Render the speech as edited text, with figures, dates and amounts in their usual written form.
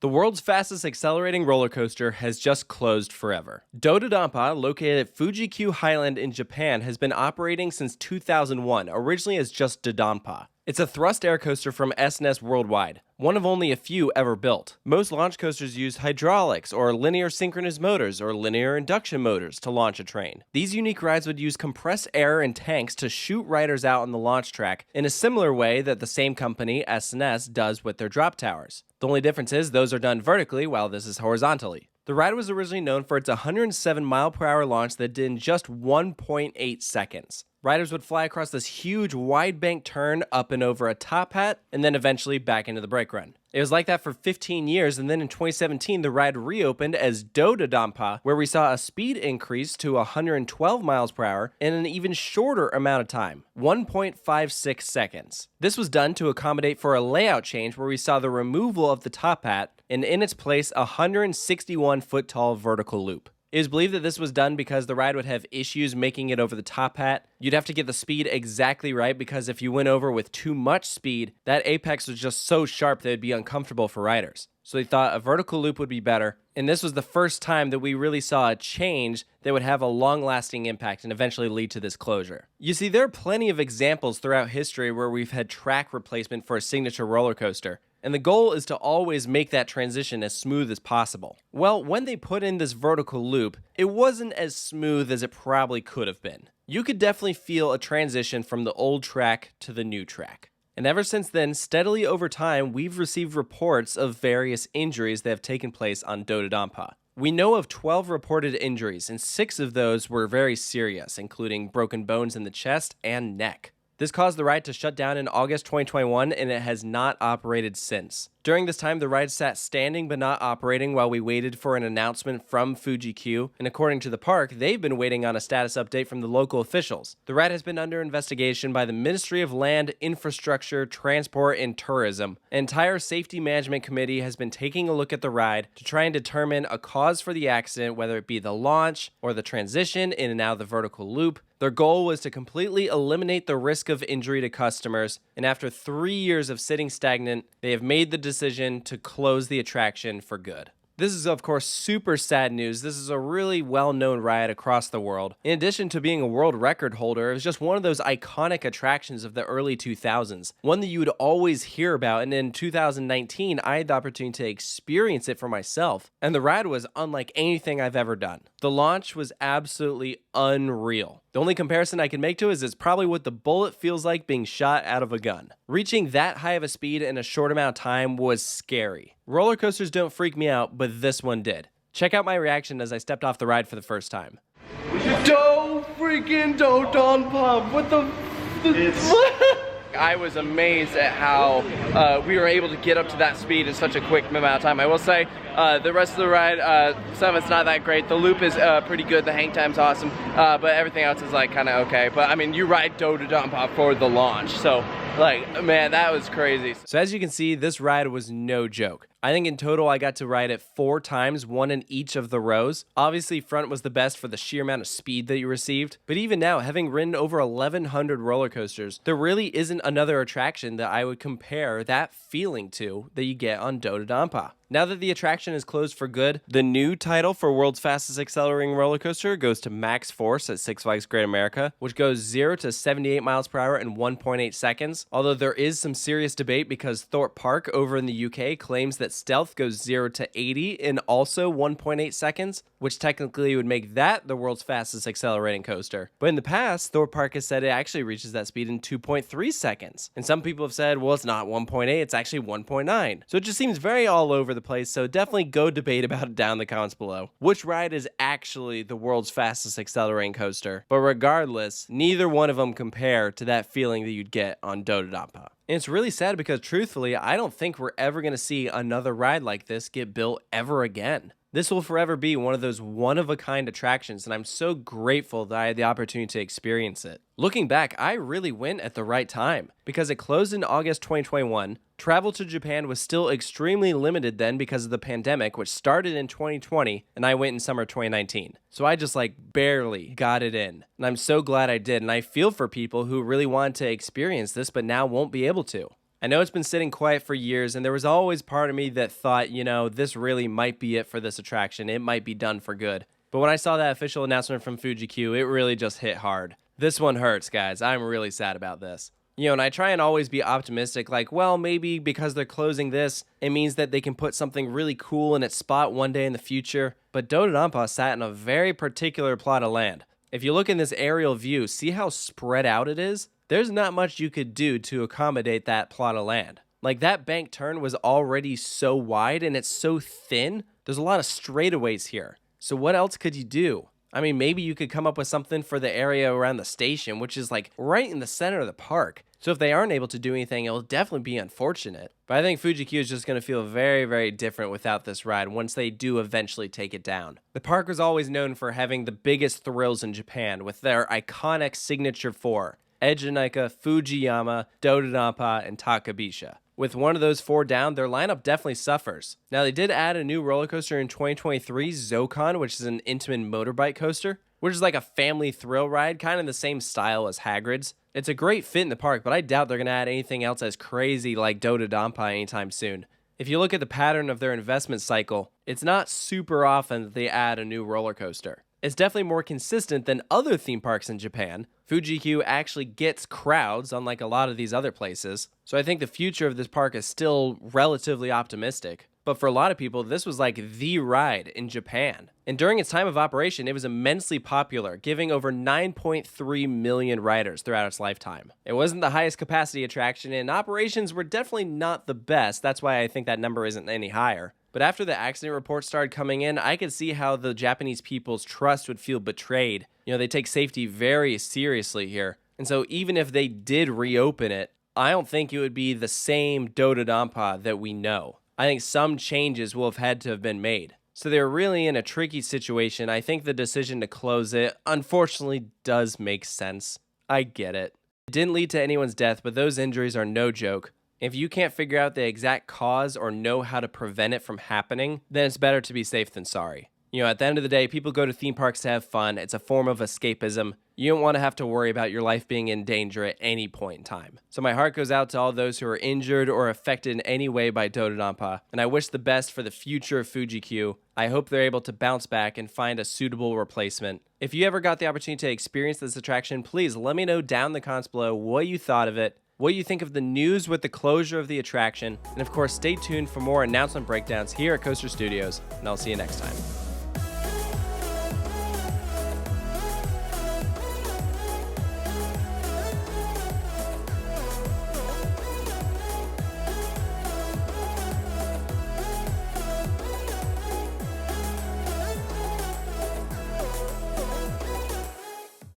The world's fastest accelerating roller coaster has just closed forever. Do-Dodonpa, located at Fuji-Q Highland in Japan, has been operating since 2001, originally as just Dodonpa. It's a thrust air coaster from S&S Worldwide, one of only a few ever built. Most launch coasters use hydraulics or linear synchronous motors or linear induction motors to launch a train. These unique rides would use compressed air in tanks to shoot riders out on the launch track in a similar way that the same company, S&S, does with their drop towers. The only difference is those are done vertically while this is horizontally. The ride was originally known for its 107 mile/hour launch that did in just 1.8 seconds. Riders would fly across this huge wide bank turn up and over a top hat, and then eventually back into the brake run. It was like that for 15 years, and then in 2017, the ride reopened as Do-Dodonpa, where we saw a speed increase to 112 miles per hour in an even shorter amount of time, 1.56 seconds. This was done to accommodate for a layout change where we saw the removal of the top hat, and in its place, a 161-foot-tall vertical loop. It is believed that this was done because the ride would have issues making it over the top hat. You'd have to get the speed exactly right because if you went over with too much speed, that apex was just so sharp that it'd be uncomfortable for riders. So they thought a vertical loop would be better, and this was the first time that we really saw a change that would have a long-lasting impact and eventually lead to this closure. You see, there are plenty of examples throughout history where we've had track replacement for a signature roller coaster, and the goal is to always make that transition as smooth as possible. Well, when they put in this vertical loop, it wasn't as smooth as it probably could have been. You could definitely feel a transition from the old track to the new track. And ever since then, steadily over time, we've received reports of various injuries that have taken place on Do-Dodonpa. We know of 12 reported injuries, and 6 of those were very serious, including broken bones in the chest and neck. This caused the ride to shut down in August 2021, and it has not operated since. During this time, the ride sat standing but not operating while we waited for an announcement from Fuji-Q, and according to the park, they've been waiting on a status update from the local officials. The ride has been under investigation by the Ministry of Land, Infrastructure, Transport, and Tourism. An entire safety management committee has been taking a look at the ride to try and determine a cause for the accident, whether it be the launch or the transition in and out of the vertical loop. Their goal was to completely eliminate the risk of injury to customers, and after 3 years of sitting stagnant, they have made the decision to close the attraction for good. This is, of course, super sad news. This is a really well-known ride across the world. In addition to being a world record holder, it was just one of those iconic attractions of the early 2000s, one that you would always hear about, and in 2019, I had the opportunity to experience it for myself, and the ride was unlike anything I've ever done. The launch was absolutely unreal. The only comparison I can make to it is it's probably what the bullet feels like being shot out of a gun. Reaching that high of a speed in a short amount of time was scary. Roller coasters don't freak me out, but this one did. Check out my reaction as I stepped off the ride for the first time. Do-Dodonpa! What the? I was amazed at how we were able to get up to that speed in such a quick amount of time. I will say the rest of the ride, some of it's not that great. The loop is pretty good, the hang time's awesome, but everything else is like kind of okay. But I mean, you ride Do-Dodonpa for the launch, so like, man, that was crazy. So as you can see, this ride was no joke. I think in total I got to ride it 4 times, one in each of the rows. Obviously front was the best for the sheer amount of speed that you received, but even now, having ridden over 1,100 roller coasters, there really isn't another attraction that I would compare that feeling to that you get on Do-Dodonpa. Now that the attraction is closed for good, the new title for World's Fastest Accelerating Roller Coaster goes to Max Force at Six Flags Great America, which goes 0 to 78 miles per hour in 1.8 seconds. Although there is some serious debate because Thorpe Park over in the UK claims that Stealth goes 0 to 80 in also 1.8 seconds, which technically would make that the world's fastest accelerating coaster. But in the past, Thorpe Park has said it actually reaches that speed in 2.3 seconds. And some people have said, well, it's not 1.8, it's actually 1.9. So it just seems very all over the place, so definitely go debate about it down in the comments below. Which ride is actually the world's fastest accelerating coaster? But regardless, neither one of them compare to that feeling that you'd get on Do-Dodonpa. And it's really sad because truthfully, I don't think we're ever going to see another ride like this get built ever again. This will forever be one of those one-of-a-kind attractions, and I'm so grateful that I had the opportunity to experience it. Looking back, I really went at the right time, because it closed in August 2021, travel to Japan was still extremely limited then because of the pandemic, which started in 2020, and I went in summer 2019. So I just barely got it in, and I'm so glad I did, and I feel for people who really wanted to experience this but now won't be able to. I know it's been sitting quiet for years, and there was always part of me that thought, this really might be it for this attraction. It might be done for good. But when I saw that official announcement from Fuji-Q, it really just hit hard. This one hurts, guys. I'm really sad about this. And I try and always be optimistic, like, well, maybe because they're closing this, it means that they can put something really cool in its spot one day in the future. But Do-Dodonpa sat in a very particular plot of land. If you look in this aerial view, see how spread out it is? There's not much you could do to accommodate that plot of land. Like, that bank turn was already so wide and it's so thin, there's a lot of straightaways here. So what else could you do? I mean, maybe you could come up with something for the area around the station, which is like right in the center of the park. So if they aren't able to do anything, it'll definitely be unfortunate. But I think Fuji-Q is just going to feel very, very different without this ride once they do eventually take it down. The park was always known for having the biggest thrills in Japan with their iconic signature four: Ejinika, Fujiyama, Do-Dodonpa, and Takabisha. With one of those four down, their lineup definitely suffers. Now, they did add a new roller coaster in 2023, Zokon, which is an Intamin motorbike coaster, which is like a family thrill ride, kind of the same style as Hagrid's. It's a great fit in the park, but I doubt they're going to add anything else as crazy like Do-Dodonpa anytime soon. If you look at the pattern of their investment cycle, it's not super often that they add a new roller coaster. It's definitely more consistent than other theme parks in Japan. Fuji-Q actually gets crowds, unlike a lot of these other places. So I think the future of this park is still relatively optimistic. But for a lot of people, this was like the ride in Japan. And during its time of operation, it was immensely popular, giving over 9.3 million riders throughout its lifetime. It wasn't the highest capacity attraction, and operations were definitely not the best. That's why I think that number isn't any higher. But after the accident reports started coming in, I could see how the Japanese people's trust would feel betrayed. They take safety very seriously here. And so even if they did reopen it, I don't think it would be the same Do-Dodonpa that we know. I think some changes will have had to have been made. So they're really in a tricky situation. I think the decision to close it, unfortunately, does make sense. I get it. It didn't lead to anyone's death, but those injuries are no joke. If you can't figure out the exact cause or know how to prevent it from happening, then it's better to be safe than sorry. At the end of the day, people go to theme parks to have fun. It's a form of escapism. You don't want to have to worry about your life being in danger at any point in time. So my heart goes out to all those who are injured or affected in any way by Do-Dodonpa, and I wish the best for the future of Fuji-Q. I hope they're able to bounce back and find a suitable replacement. If you ever got the opportunity to experience this attraction, please let me know down in the comments below what you thought of it, what you think of the news with the closure of the attraction, and of course stay tuned for more announcement breakdowns here at Coaster Studios, and I'll see you next time.